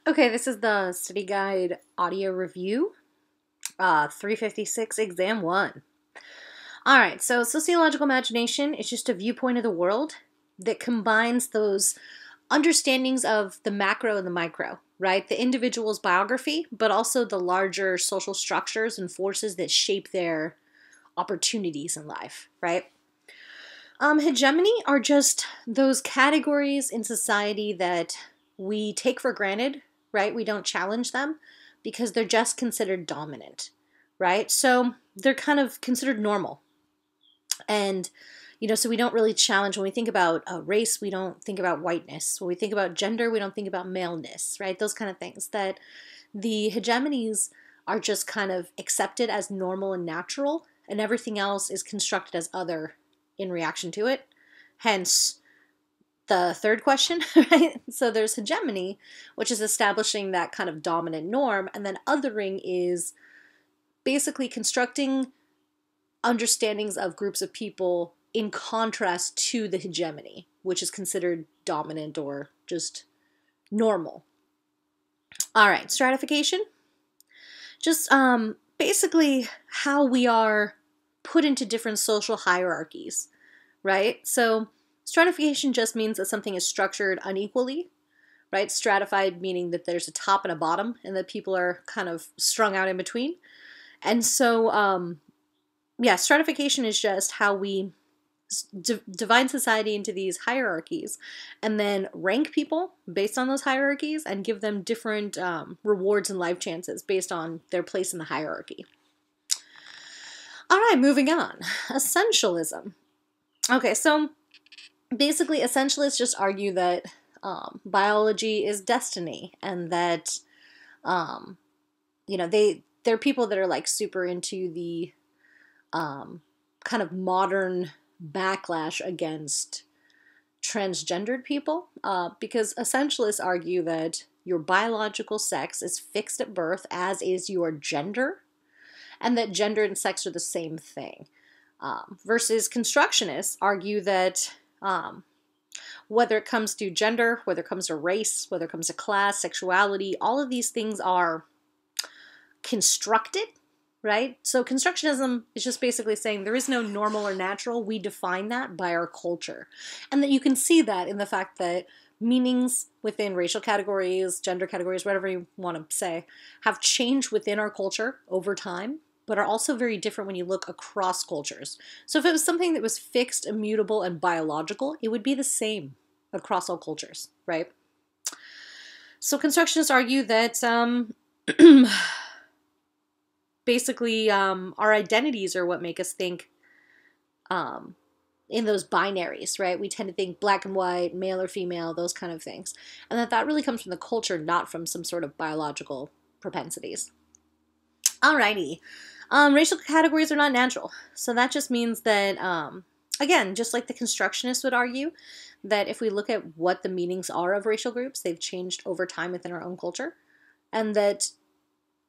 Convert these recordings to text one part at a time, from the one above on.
Okay, this is the study guide audio review, 356, exam 1. All right, so sociological imagination is just a viewpoint of the world that combines those understandings of the macro and the micro, right? The individual's biography, but also the larger social structures and forces that shape their opportunities in life, right? Hegemony are just those categories in society that we take for granted, right? We don't challenge them because they're just considered dominant, right? So they're kind of considered normal. And, so we don't really challenge. When we think about race, we don't think about whiteness. When we think about gender, we don't think about maleness, right? Those kind of things. That the hegemonies are just kind of accepted as normal and natural, and everything else is constructed as other in reaction to it. Hence, the third question, right? So there's hegemony, which is establishing that kind of dominant norm, and then othering is basically constructing understandings of groups of people in contrast to the hegemony, which is considered dominant or just normal. All right, stratification. Just basically how we are put into different social hierarchies, right? So stratification just means that something is structured unequally, right? Stratified meaning that there's a top and a bottom and that people are kind of strung out in between. And so, stratification is just how we divide society into these hierarchies and then rank people based on those hierarchies and give them different rewards and life chances based on their place in the hierarchy. All right, moving on. Essentialism. Okay, so basically essentialists just argue that biology is destiny and that, they're people that are like super into the kind of modern backlash against transgendered people because essentialists argue that your biological sex is fixed at birth, as is your gender, and that gender and sex are the same thing. Versus constructionists argue that whether it comes to gender, whether it comes to race, whether it comes to class, sexuality, all of these things are constructed, right? So constructionism is just basically saying there is no normal or natural. We define that by our culture. And that you can see that in the fact that meanings within racial categories, gender categories, whatever you want to say, have changed within our culture over time, but are also very different when you look across cultures. So if it was something that was fixed, immutable, and biological, it would be the same across all cultures, right? So constructionists argue that basically our identities are what make us think in those binaries, right? We tend to think black and white, male or female, those kind of things. And that really comes from the culture, not from some sort of biological propensities. Alrighty. Racial categories are not natural. So that just means that, again, just like the constructionists would argue, that if we look at what the meanings are of racial groups, they've changed over time within our own culture. And that,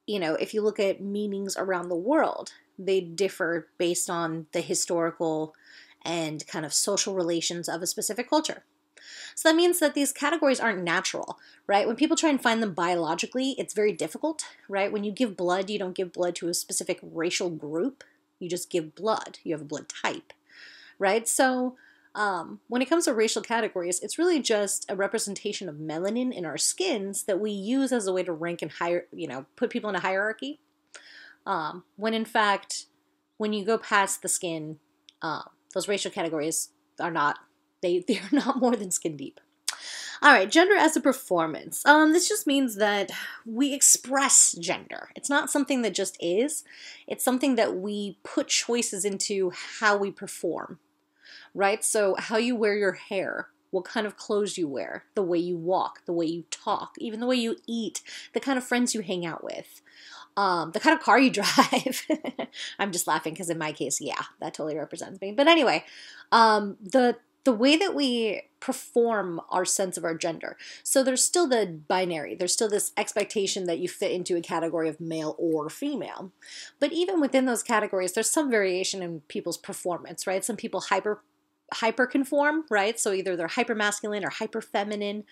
if you look at meanings around the world, they differ based on the historical and kind of social relations of a specific culture. So that means that these categories aren't natural, right? When people try and find them biologically, it's very difficult, right? When you give blood, you don't give blood to a specific racial group. You just give blood. You have a blood type, right? So when it comes to racial categories, it's really just a representation of melanin in our skins that we use as a way to rank and put people in a hierarchy. When in fact, when you go past the skin, those racial categories are not, they're not more than skin deep. All right, gender as a performance. This just means that we express gender. It's not something that just is. It's something that we put choices into how we perform, right? So how you wear your hair, what kind of clothes you wear, the way you walk, the way you talk, even the way you eat, the kind of friends you hang out with, the kind of car you drive. I'm just laughing because in my case, yeah, that totally represents me. But anyway, the way that we perform our sense of our gender. So there's still the binary. There's still this expectation that you fit into a category of male or female. But even within those categories, there's some variation in people's performance, right? Some people hyper conform, right? So either they're hyper masculine or hyper feminine.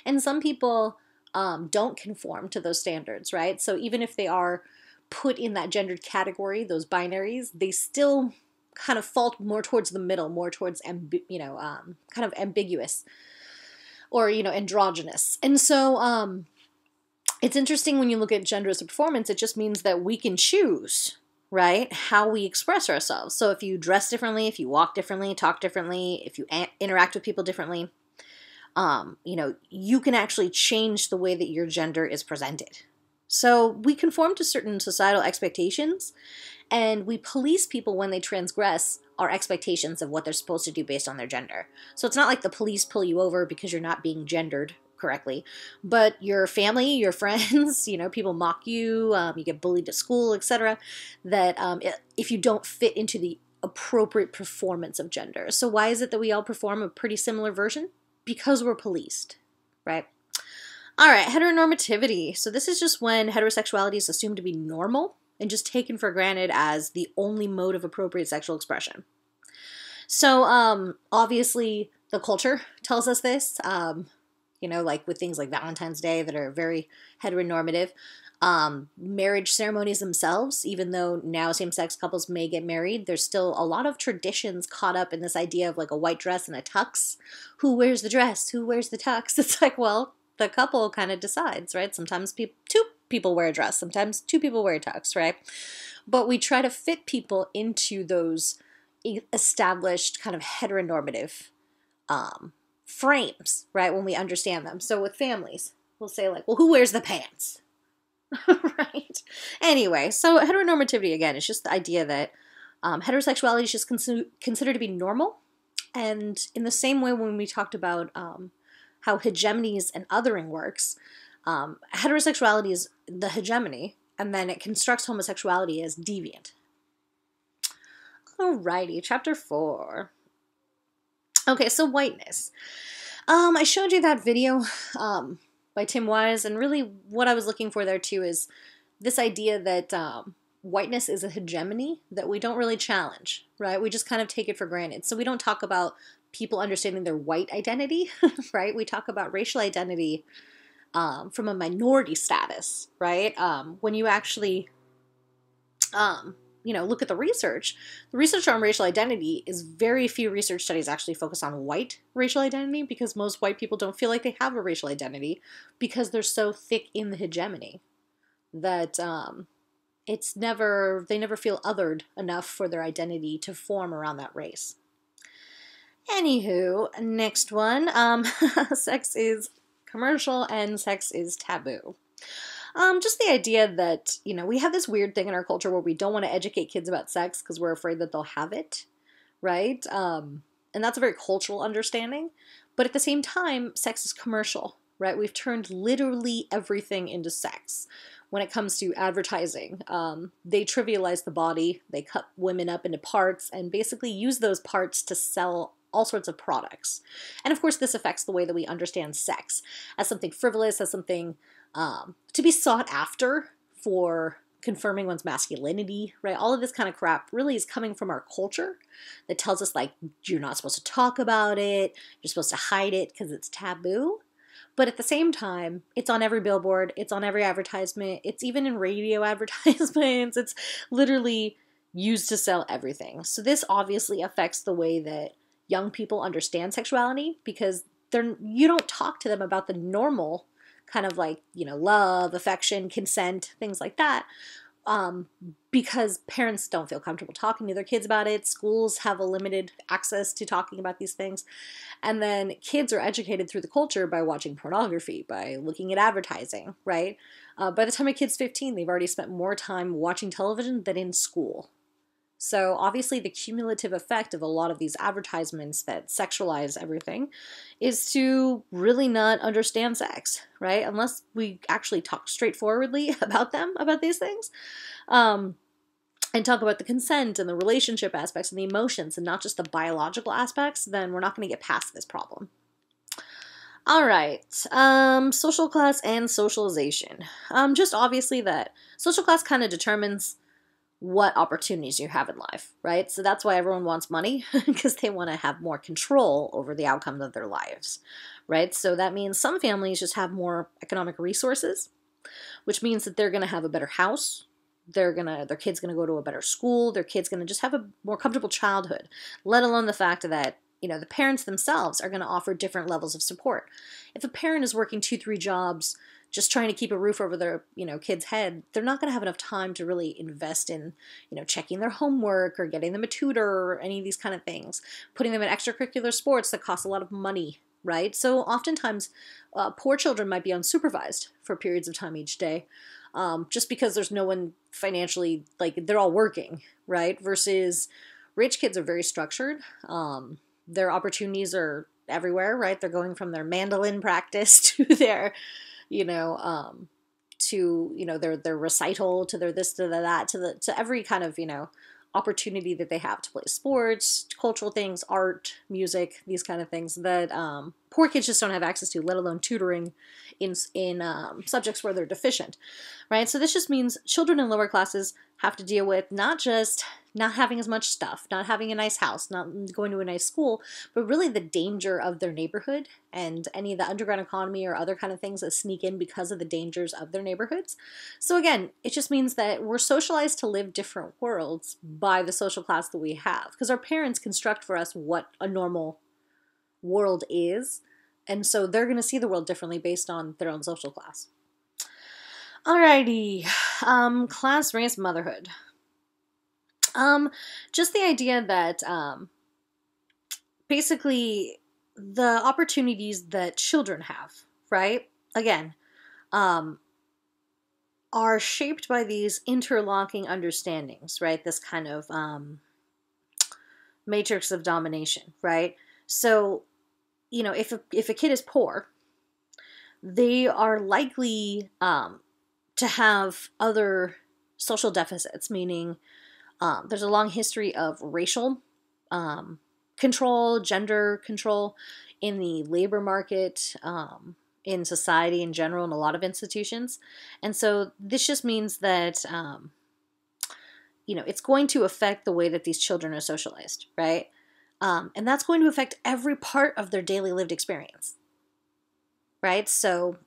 And some people don't conform to those standards, right? So even if they are put in that gendered category, those binaries, they still kind of fall more towards the middle, more towards, kind of ambiguous or, androgynous. And so it's interesting when you look at gender as a performance, it just means that we can choose, right, how we express ourselves. So if you dress differently, if you walk differently, talk differently, if you interact with people differently, you can actually change the way that your gender is presented. So we conform to certain societal expectations, and we police people when they transgress our expectations of what they're supposed to do based on their gender. So it's not like the police pull you over because you're not being gendered correctly, but your family, your friends, people mock you, you get bullied at school, etc., that if you don't fit into the appropriate performance of gender. So why is it that we all perform a pretty similar version? Because we're policed, right? All right, heteronormativity. So this is just when heterosexuality is assumed to be normal and just taken for granted as the only mode of appropriate sexual expression. So obviously the culture tells us this, like with things like Valentine's Day that are very heteronormative. Marriage ceremonies themselves, even though now same-sex couples may get married, there's still a lot of traditions caught up in this idea of like a white dress and a tux. Who wears the dress? Who wears the tux? It's like, well, the couple kind of decides, right? Sometimes two people wear a dress, sometimes two people wear a tux, right? But we try to fit people into those established kind of heteronormative frames, right, when we understand them. So with families, we'll say like, well, who wears the pants? Right? Anyway, so heteronormativity, again, is just the idea that heterosexuality is just considered to be normal. And in the same way when we talked about how hegemonies and othering works, heterosexuality is the hegemony, and then it constructs homosexuality as deviant. Alrighty, chapter 4. Okay, so whiteness. I showed you that video by Tim Wise, and really what I was looking for there too is this idea that whiteness is a hegemony that we don't really challenge, right? We just kind of take it for granted. So we don't talk about people understanding their white identity, right? We talk about racial identity from a minority status, right? When you actually look at the research on racial identity is very few research studies actually focus on white racial identity, because most white people don't feel like they have a racial identity because they're so thick in the hegemony that they never feel othered enough for their identity to form around that race. Anywho, next one, sex is commercial and sex is taboo. Just the idea that, we have this weird thing in our culture where we don't want to educate kids about sex because we're afraid that they'll have it, right? And that's a very cultural understanding. But at the same time, sex is commercial, right? We've turned literally everything into sex when it comes to advertising. They trivialize the body, they cut women up into parts, and basically use those parts to sell all sorts of products. And of course, this affects the way that we understand sex as something frivolous, as something to be sought after for confirming one's masculinity, right? All of this kind of crap really is coming from our culture that tells us, like, you're not supposed to talk about it, you're supposed to hide it because it's taboo. But at the same time, it's on every billboard, it's on every advertisement, it's even in radio advertisements, it's literally used to sell everything. So this obviously affects the way that young people understand sexuality, because you don't talk to them about the normal kind of like, love, affection, consent, things like that, because parents don't feel comfortable talking to their kids about it. Schools have a limited access to talking about these things. And then kids are educated through the culture by watching pornography, by looking at advertising, right? By the time a kid's 15, they've already spent more time watching television than in school. So obviously the cumulative effect of a lot of these advertisements that sexualize everything is to really not understand sex, right? Unless we actually talk straightforwardly about these things, and talk about the consent and the relationship aspects and the emotions and not just the biological aspects, then we're not going to get past this problem. All right, social class and socialization. Just obviously that social class kind of determines what opportunities you have in life, right? So that's why everyone wants money, because they want to have more control over the outcomes of their lives, right? So that means some families just have more economic resources, which means that they're going to have a better house. Their kid's going to go to a better school. Their kid's going to just have a more comfortable childhood, let alone the fact that, the parents themselves are going to offer different levels of support. If a parent is working 2-3 jobs, just trying to keep a roof over their, kid's head, they're not going to have enough time to really invest in, checking their homework or getting them a tutor or any of these kind of things, putting them in extracurricular sports that cost a lot of money, right? So oftentimes, poor children might be unsupervised for periods of time each day, just because there's no one financially, they're all working, right? Versus rich kids are very structured. Their opportunities are everywhere, right? They're going from their mandolin practice to their, their recital, to their this, to that, to every kind of, opportunity that they have to play sports, cultural things, art, music, these kind of things that poor kids just don't have access to, let alone tutoring in subjects where they're deficient, right? So this just means children in lower classes have to deal with not just not having as much stuff, not having a nice house, not going to a nice school, but really the danger of their neighborhood and any of the underground economy or other kind of things that sneak in because of the dangers of their neighborhoods. So again, it just means that we're socialized to live different worlds by the social class that we have, because our parents construct for us what a normal world is, and so they're going to see the world differently based on their own social class. Alrighty, class, race, motherhood. Just the idea that basically the opportunities that children have, right? Again, are shaped by these interlocking understandings, right? This kind of matrix of domination, right? So, if a kid is poor, they are likely to have other social deficits, meaning there's a long history of racial control, gender control in the labor market, in society in general, in a lot of institutions. And so this just means that, it's going to affect the way that these children are socialized, right? And that's going to affect every part of their daily lived experience, right? So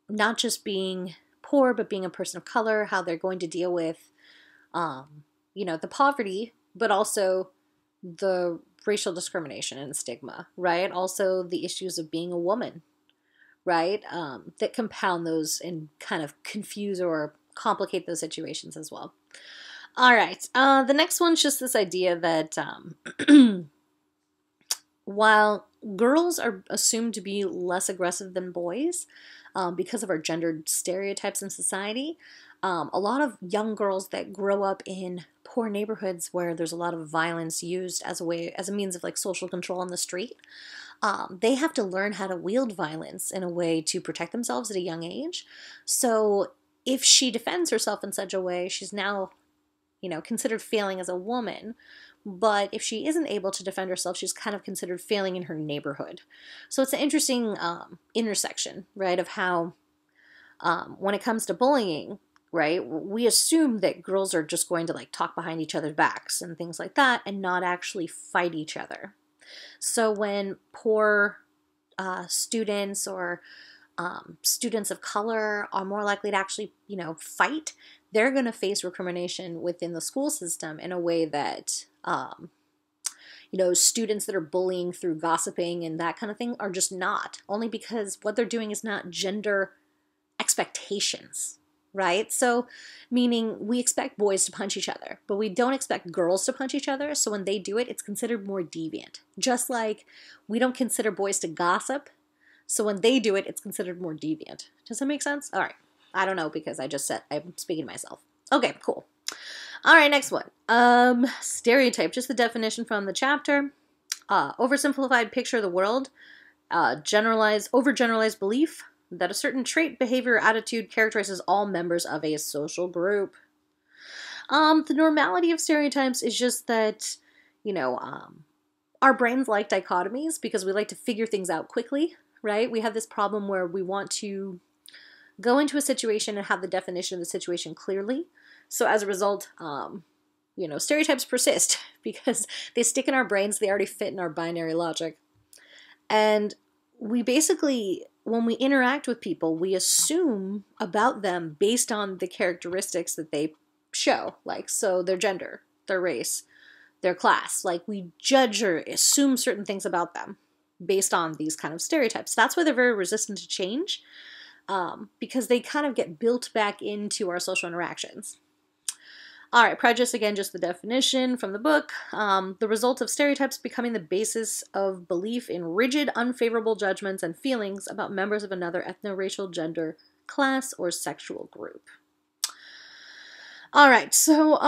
not just being poor, but being a person of color, how they're going to deal with, the poverty, but also the racial discrimination and stigma, right? Also the issues of being a woman, right? That compound those and kind of confuse or complicate those situations as well. All right. The next one's just this idea that while girls are assumed to be less aggressive than boys because of our gendered stereotypes in society, a lot of young girls that grow up in poor neighborhoods where there's a lot of violence used as a means of social control on the street, they have to learn how to wield violence in a way to protect themselves at a young age. So if she defends herself in such a way, she's now, considered failing as a woman. But if she isn't able to defend herself, she's kind of considered failing in her neighborhood. So it's an interesting intersection, right, of how when it comes to bullying, right, we assume that girls are just going to talk behind each other's backs and things like that and not actually fight each other. So when poor students or students of color are more likely to actually, fight, they're going to face recrimination within the school system in a way that, students that are bullying through gossiping and that kind of thing are just not, only because what they're doing is not gender expectations, right? So meaning we expect boys to punch each other, but we don't expect girls to punch each other. So when they do it, it's considered more deviant. Just like we don't consider boys to gossip, so when they do it, it's considered more deviant. Does that make sense? All right. I don't know, because I just said I'm speaking to myself. Okay, cool. All right, next one. Stereotype, just the definition from the chapter. Oversimplified picture of the world. Overgeneralized belief that a certain trait, behavior, or attitude characterizes all members of a social group. The normality of stereotypes is just that, our brains like dichotomies because we like to figure things out quickly, right? We have this problem where we want to go into a situation and have the definition of the situation clearly, So as a result, stereotypes persist because they stick in our brains. They already fit in our binary logic. And we basically, when we interact with people, we assume about them based on the characteristics that they show. Like, so their gender, their race, their class. Like, we judge or assume certain things about them based on these kind of stereotypes. That's why they're very resistant to change, because they kind of get built back into our social interactions. All right, prejudice, again, just the definition from the book. The result of stereotypes becoming the basis of belief in rigid, unfavorable judgments and feelings about members of another ethno-racial, gender, class, or sexual group. All right, so,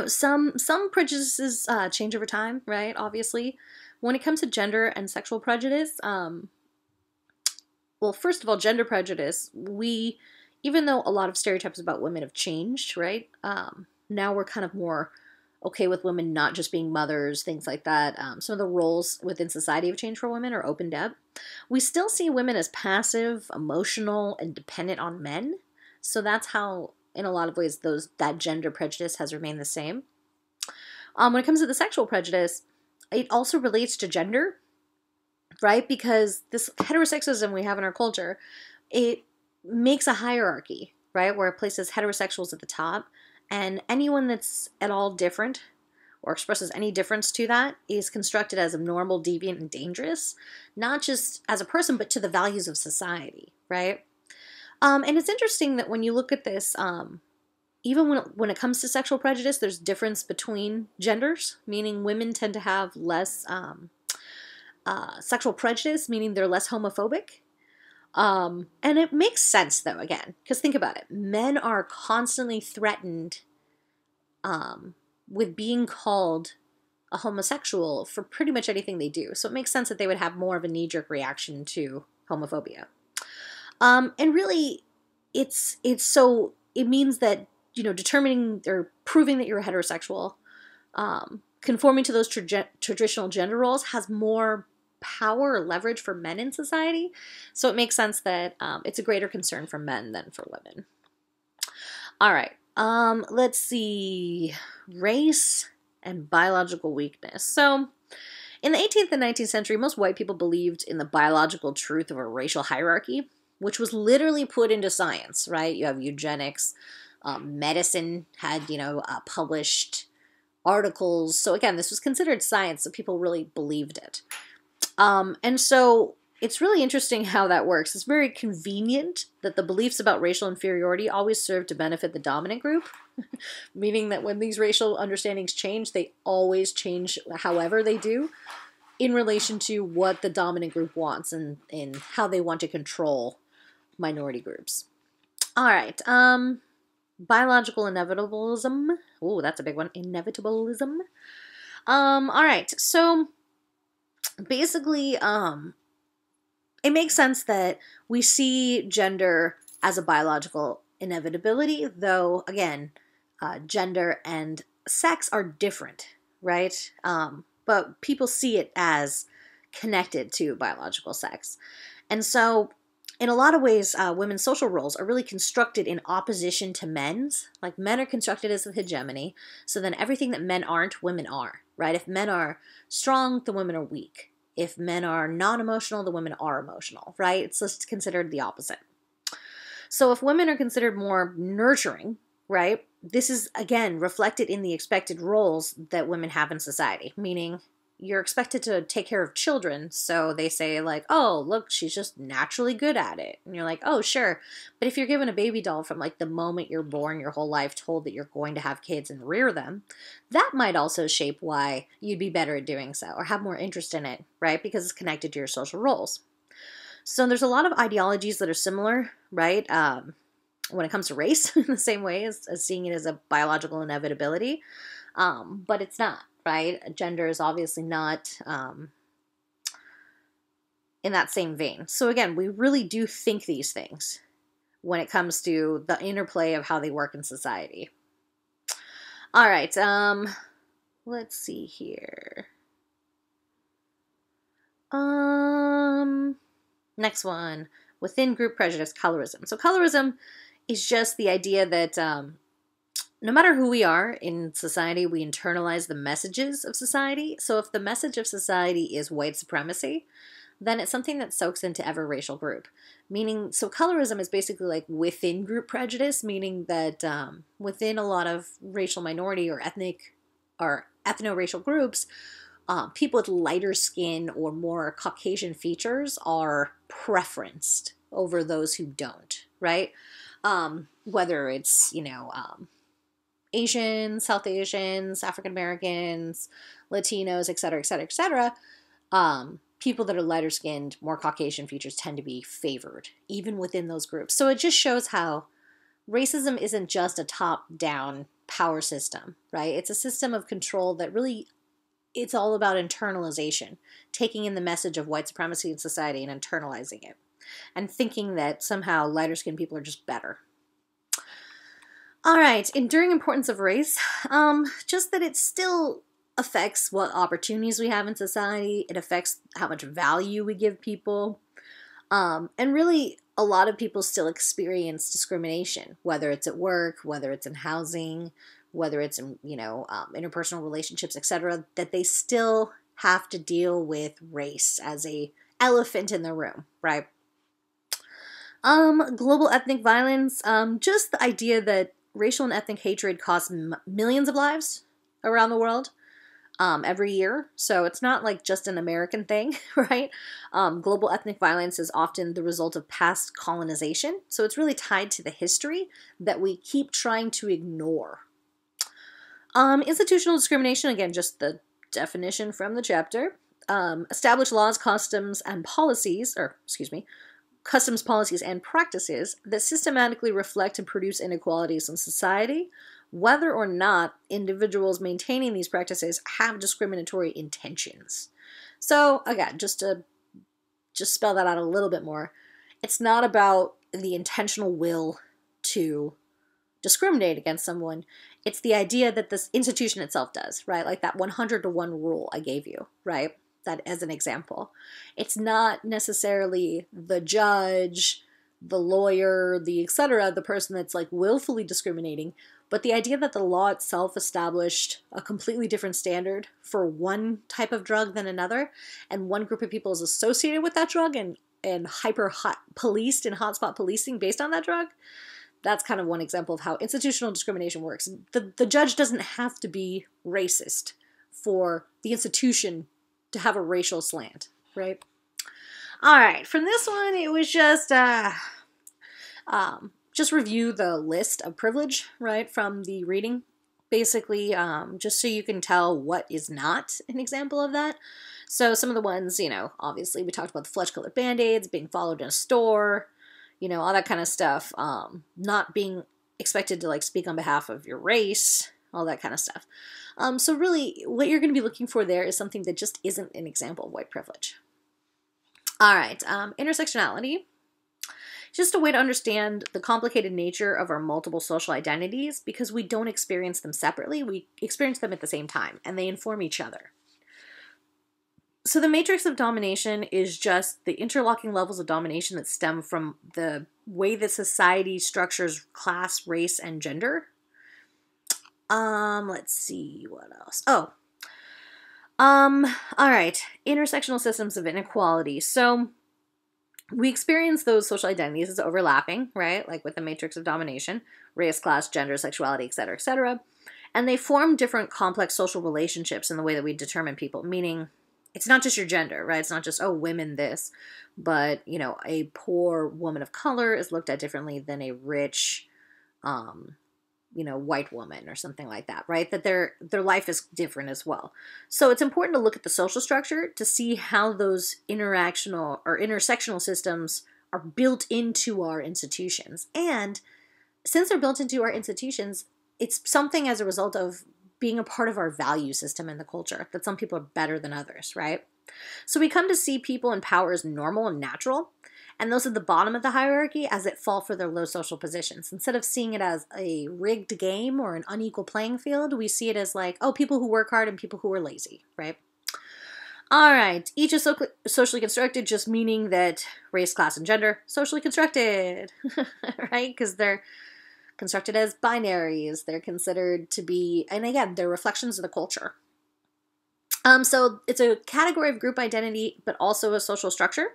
some prejudices change over time, right, obviously. When it comes to gender and sexual prejudice, well, first of all, gender prejudice, even though a lot of stereotypes about women have changed, right? Now we're kind of more okay with women not just being mothers, things like that. Some of the roles within society have changed for women or opened up. We still see women as passive, emotional, and dependent on men. So that's how, in a lot of ways, that gender prejudice has remained the same. When it comes to the sexual prejudice, it also relates to gender, right? Because this heterosexism we have in our culture, it makes a hierarchy, right? Where it places heterosexuals at the top, and anyone that's at all different or expresses any difference to that is constructed as abnormal, deviant, and dangerous, not just as a person, but to the values of society, right? And it's interesting that when you look at this, even when it comes to sexual prejudice, there's difference between genders, meaning women tend to have less sexual prejudice, meaning they're less homophobic. And it makes sense, though, again, because think about it. Men are constantly threatened with being called a homosexual for pretty much anything they do. So it makes sense that they would have more of a knee-jerk reaction to homophobia. And really, it means that, determining or proving that you're a heterosexual, conforming to those traditional gender roles has more power or leverage for men in society. So it makes sense that it's a greater concern for men than for women. All right. Let's see. Race and biological weakness. So in the 18th and 19th century, most white people believed in the biological truth of a racial hierarchy, which was literally put into science, right? You have eugenics. Medicine had, published articles. So again, this was considered science, so people really believed it. And so it's really interesting how that works. It's very convenient that the beliefs about racial inferiority always serve to benefit the dominant group, meaning that when these racial understandings change, they always change however they do in relation to what the dominant group wants and how they want to control minority groups. All right. Biological inevitabilism. Ooh, that's a big one. Inevitabilism. All right. So basically, it makes sense that we see gender as a biological inevitability, though, again, gender and sex are different, right? But people see it as connected to biological sex. And so, in a lot of ways, women's social roles are really constructed in opposition to men's. Like, men are constructed as the hegemony, so then everything that men aren't, women are, right? If men are strong, the women are weak. If men are non-emotional, the women are emotional, right? It's just considered the opposite. So if women are considered more nurturing, right, this is, again, reflected in the expected roles that women have in society, meaning you're expected to take care of children, so they say, like, oh, look, she's just naturally good at it. And you're like, oh, sure. But if you're given a baby doll from, like, the moment you're born, your whole life, told that you're going to have kids and rear them, that might also shape why you'd be better at doing so or have more interest in it, right? Because it's connected to your social roles. So there's a lot of ideologies that are similar, right? When it comes to race, in the same way as seeing it as a biological inevitability, but it's not. Right? Gender is obviously not in that same vein. So again, we really do think these things when it comes to the interplay of how they work in society. All right. Let's see here. Next one. Within group prejudice, colorism. So colorism is just the idea that no matter who we are in society, we internalize the messages of society. So if the message of society is white supremacy, then it's something that soaks into every racial group. Meaning, so colorism is basically like within group prejudice, meaning that within a lot of racial minority or ethnic or ethno-racial groups, people with lighter skin or more Caucasian features are preferenced over those who don't, right? Whether it's, Asians, South Asians, African Americans, Latinos, et cetera, et cetera, et cetera. People that are lighter skinned, more Caucasian features tend to be favored, even within those groups. So it just shows how racism isn't just a top-down power system, right? It's a system of control that really, it's all about internalization, taking in the message of white supremacy in society and internalizing it, and thinking that somehow lighter skinned people are just better. All right, enduring importance of race, just that it still affects what opportunities we have in society. It affects how much value we give people. And really, a lot of people still experience discrimination, whether it's at work, whether it's in housing, whether it's in, interpersonal relationships, etc., that they still have to deal with race as a elephant in the room, right? Global ethnic violence, just the idea that racial and ethnic hatred costs millions of lives around the world every year. So it's not like just an American thing, right? Global ethnic violence is often the result of past colonization. So it's really tied to the history that we keep trying to ignore. Institutional discrimination, again, just the definition from the chapter. Establish laws, customs, policies, and practices that systematically reflect and produce inequalities in society, whether or not individuals maintaining these practices have discriminatory intentions. So, again, just to spell that out a little bit more, it's not about the intentional will to discriminate against someone. It's the idea that this institution itself does, right? Like that 100-to-1 rule I gave you, right? That as an example. It's not necessarily the judge, the lawyer, the etc., the person that's like willfully discriminating, but the idea that the law itself established a completely different standard for one type of drug than another, and one group of people is associated with that drug and policed and hotspot policing based on that drug. That's kind of one example of how institutional discrimination works. The judge doesn't have to be racist for the institution to have a racial slant, right? All right, from this one, it was just review the list of privilege, right, from the reading. Basically, just so you can tell what is not an example of that. So some of the ones, obviously we talked about the flesh-colored Band-Aids, being followed in a store, all that kind of stuff. Not being expected to, speak on behalf of your race, all that kind of stuff. So really, what you're going to be looking for there is something that just isn't an example of white privilege. All right, intersectionality. Just a way to understand the complicated nature of our multiple social identities because we don't experience them separately. We experience them at the same time, and they inform each other. So the matrix of domination is just the interlocking levels of domination that stem from the way that society structures class, race, and gender. Let's see, what else? All right, intersectional systems of inequality. So we experience those social identities as overlapping, right? Like with the matrix of domination, race, class, gender, sexuality, et cetera, et cetera. And they form different complex social relationships in the way that we determine people, meaning it's not just your gender, right? It's not just, women this, but, a poor woman of color is looked at differently than a rich, white woman or something like that, right? That their life is different as well. So it's important to look at the social structure to see how those interactional or intersectional systems are built into our institutions. And since they're built into our institutions, it's something as a result of being a part of our value system in the culture, that some people are better than others, right? So we come to see people in power as normal and natural, and those at the bottom of the hierarchy as it fall for their low social positions. Instead of seeing it as a rigged game or an unequal playing field, we see it as like, people who work hard and people who are lazy, right? All right, each is socially constructed, just meaning that race, class, and gender, socially constructed, right? Because they're constructed as binaries. They're considered to be, and again, they're reflections of the culture. So it's a category of group identity, but also a social structure.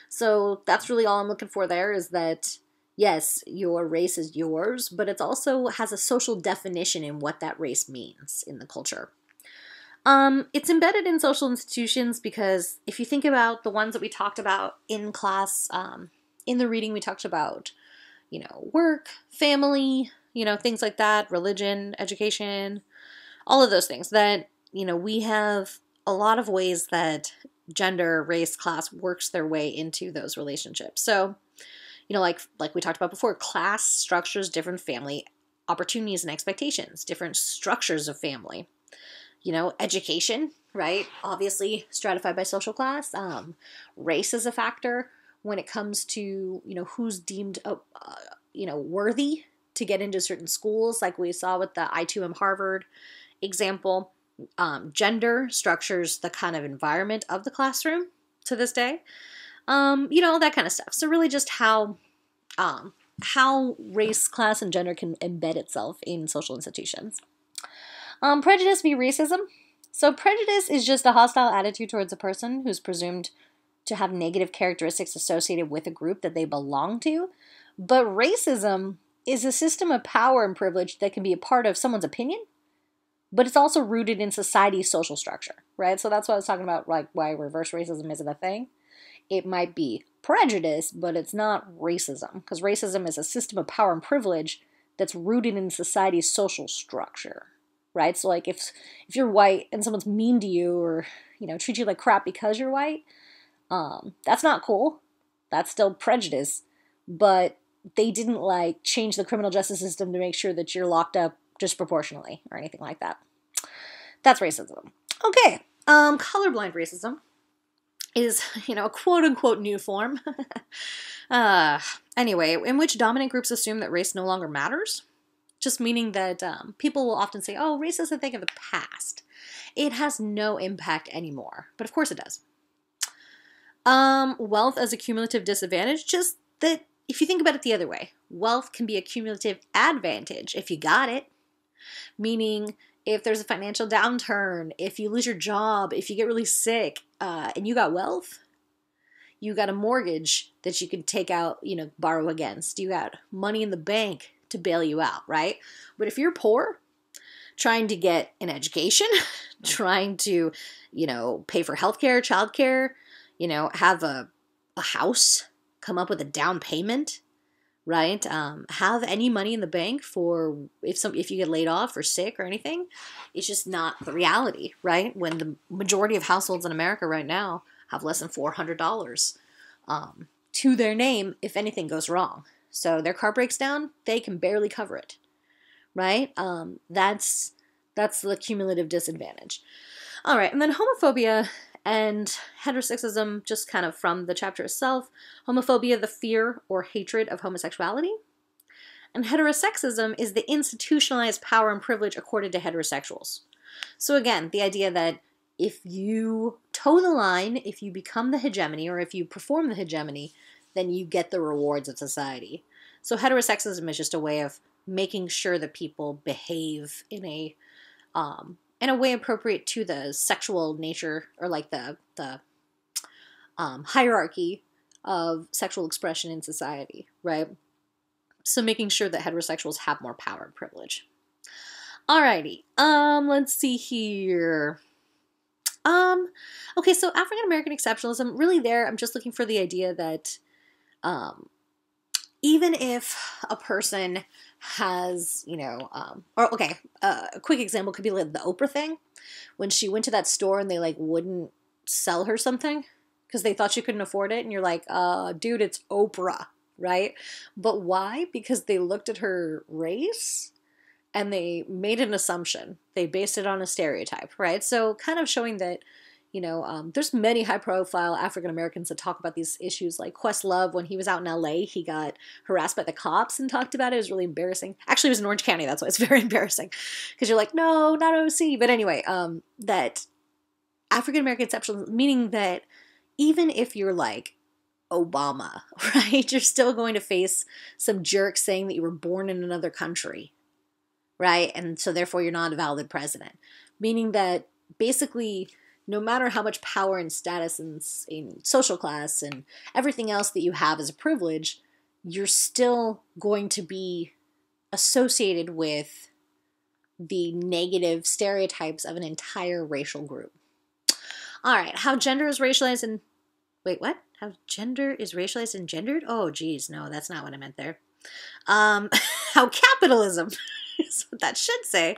So that's really all I'm looking for there, is that, yes, your race is yours, but it also has a social definition in what that race means in the culture. It's embedded in social institutions because if you think about the ones that we talked about in class, in the reading we talked about, work, family, things like that, religion, education, all of those things that, we have a lot of ways that gender, race, class works their way into those relationships. So, like we talked about before, class structures different family opportunities and expectations, different structures of family. Education, right? Obviously stratified by social class. Race is a factor when it comes to, who's deemed, worthy to get into certain schools, like we saw with the I2M Harvard example. Gender structures the kind of environment of the classroom to this day. That kind of stuff. So really just how race, class, and gender can embed itself in social institutions. Prejudice v. racism. So prejudice is just a hostile attitude towards a person who's presumed to have negative characteristics associated with a group that they belong to. But racism is a system of power and privilege that can be a part of someone's opinion, but it's also rooted in society's social structure, right? So that's what I was talking about, like why reverse racism isn't a thing. It might be prejudice, but it's not racism, because racism is a system of power and privilege that's rooted in society's social structure. Right? So like if you're white and someone's mean to you or, treat you like crap because you're white, that's not cool. That's still prejudice. But they didn't change the criminal justice system to make sure that you're locked up disproportionately or anything like that. That's racism. Okay. Colorblind racism is, a quote unquote new form. Anyway, in which dominant groups assume that race no longer matters. Just meaning that people will often say, oh, race is a thing of the past. It has no impact anymore. But of course it does. Wealth as a cumulative disadvantage, just that if you think about it the other way, wealth can be a cumulative advantage if you got it. Meaning if there's a financial downturn, if you lose your job, if you get really sick, and you got wealth, you got a mortgage that you can take out, borrow against. You got money in the bank to bail you out, right? But if you're poor, trying to get an education, trying to, pay for healthcare, childcare, have a house, come up with a down payment, right? Have any money in the bank for if you get laid off or sick or anything, it's just not the reality, right? When the majority of households in America right now have less than $400 to their name if anything goes wrong. So their car breaks down, they can barely cover it, right? That's the cumulative disadvantage. All right, and then homophobia and heterosexism, just kind of from the chapter itself. Homophobia, the fear or hatred of homosexuality. And heterosexism is the institutionalized power and privilege accorded to heterosexuals. So again, the idea that if you toe the line, if you become the hegemony, or if you perform the hegemony, then you get the rewards of society. So heterosexism is just a way of making sure that people behave in a way appropriate to the sexual nature, or the hierarchy of sexual expression in society, right? So making sure that heterosexuals have more power and privilege. Alrighty, let's see here. Okay, so African American exceptionalism, really there, I'm just looking for the idea that even if a person has, a quick example could be like the Oprah thing. When she went to that store and they wouldn't sell her something because they thought she couldn't afford it. And you're like, dude, it's Oprah, right? But why? Because they looked at her race and they made an assumption. They based it on a stereotype, right? So kind of showing that, there's many high-profile African-Americans that talk about these issues, like Questlove. When he was out in LA, he got harassed by the cops and talked about it. It was really embarrassing. Actually, it was in Orange County. That's why it's very embarrassing. Because you're like, no, not OC. But anyway, that African American exceptionalism, meaning that even if you're like Obama, right, you're still going to face some jerk saying that you were born in another country, right? And so therefore you're not a valid president. Meaning that basically, no matter how much power and status and in social class and everything else that you have as a privilege, you're still going to be associated with the negative stereotypes of an entire racial group. All right, how gender is racialized and... Wait, what? How gender is racialized and gendered? Oh, geez, no, that's not what I meant there. How capitalism is what that should say.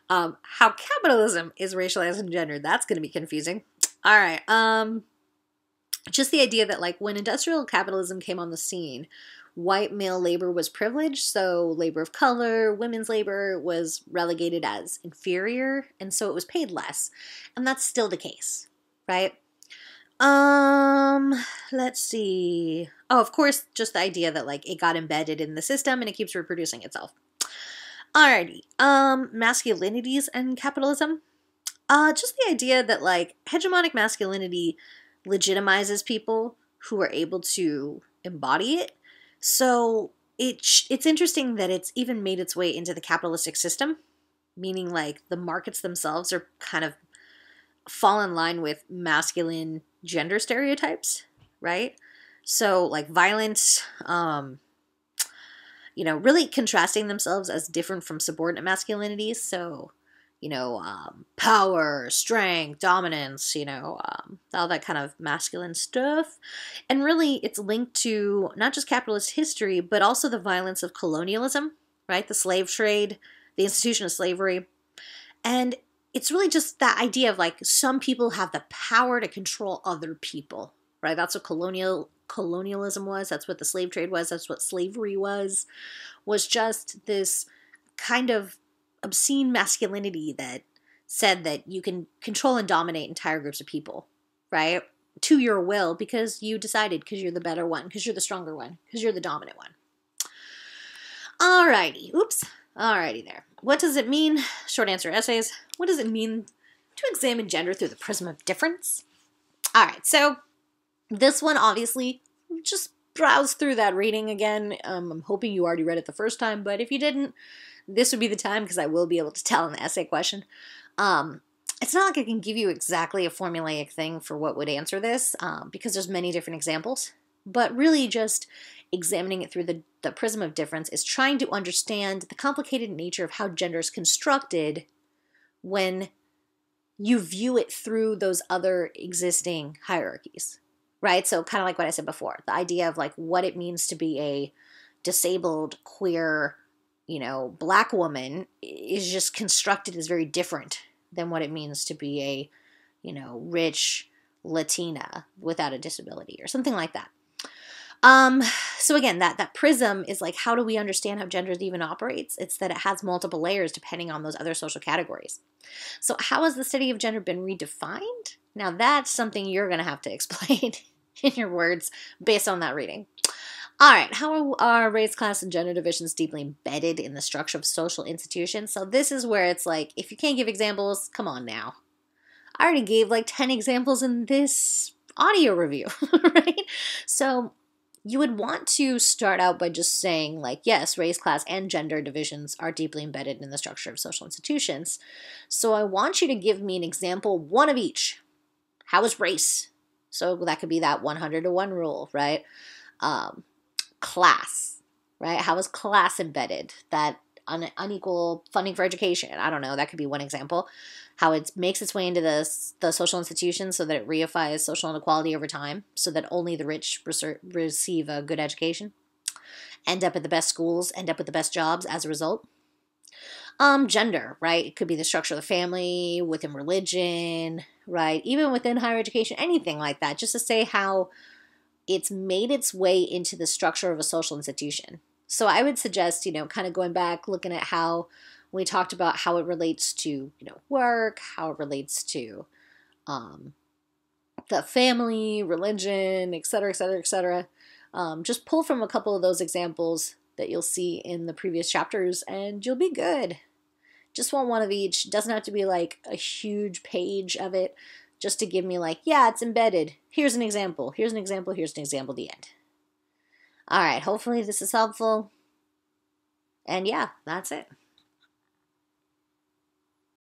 How capitalism is racialized and gendered. That's going to be confusing. All right. Just the idea that like when industrial capitalism came on the scene, white male labor was privileged, so labor of color, women's labor was relegated as inferior, and so it was paid less. And that's still the case, right? Let's see. Oh, of course, just the idea that like it got embedded in the system and it keeps reproducing itself. Alrighty. Masculinities and capitalism. Just the idea that like hegemonic masculinity legitimizes people who are able to embody it. So it's interesting that it's even made its way into the capitalistic system, meaning like the markets themselves are kind of fall in line with masculine gender stereotypes, right? So like violence, really contrasting themselves as different from subordinate masculinities. So, power, strength, dominance, all that kind of masculine stuff. And really it's linked to not just capitalist history, but also the violence of colonialism, right? The slave trade, the institution of slavery. And it's really just that idea of like some people have the power to control other people, right? That's what colonialism was. That's what the slave trade was. That's what slavery was just this kind of obscene masculinity that said that you can control and dominate entire groups of people, right? To your will, because you decided, because you're the better one, because you're the stronger one, because you're the dominant one. Alrighty. Oops. Alrighty there. What does it mean? Short answer essays. What does it mean to examine gender through the prism of difference? Alright, so this one obviously just browse through that reading again. I'm hoping you already read it the first time, but if you didn't, this would be the time because I will be able to tell in the essay question. It's not like I can give you exactly a formulaic thing for what would answer this because there's many different examples, but really just examining it through the prism of difference is trying to understand the complicated nature of how gender is constructed when you view it through those other existing hierarchies, right? So kind of like what I said before, the idea of like what it means to be a disabled, queer, black woman is just constructed as very different than what it means to be a, rich Latina without a disability or something like that. So again, that prism is like, how do we understand how gender even operates? It's that it has multiple layers depending on those other social categories. So how has the study of gender been redefined? Now that's something you're going to have to explain in your words based on that reading. All right, how are race, class, and gender divisions deeply embedded in the structure of social institutions? So this is where it's like, if you can't give examples, come on now. I already gave like 10 examples in this audio review, right? So you would want to start out by just saying like, yes, race, class, and gender divisions are deeply embedded in the structure of social institutions. So I want you to give me an example, one of each. How is race? So that could be that 100 to 1 rule, right? Class, right? How is class embedded? That unequal funding for education. I don't know. That could be one example. How it makes its way into the social institutions so that it reifies social inequality over time so that only the rich receive a good education, end up at the best schools, end up with the best jobs as a result. Gender, right? It could be the structure of the family, within religion, right? Even within higher education, anything like that. Just to say how it's made its way into the structure of a social institution. So I would suggest, kind of going back, looking at how we talked about how it relates to, work, how it relates to the family, religion, et cetera, et cetera, et cetera. Just pull from a couple of those examples that you'll see in the previous chapters and you'll be good. Just want one of each. Doesn't have to be like a huge page of it. just to give me like, yeah, it's embedded. Here's an example. Here's an example. Here's an example. The end. All right. Hopefully this is helpful. And yeah, that's it.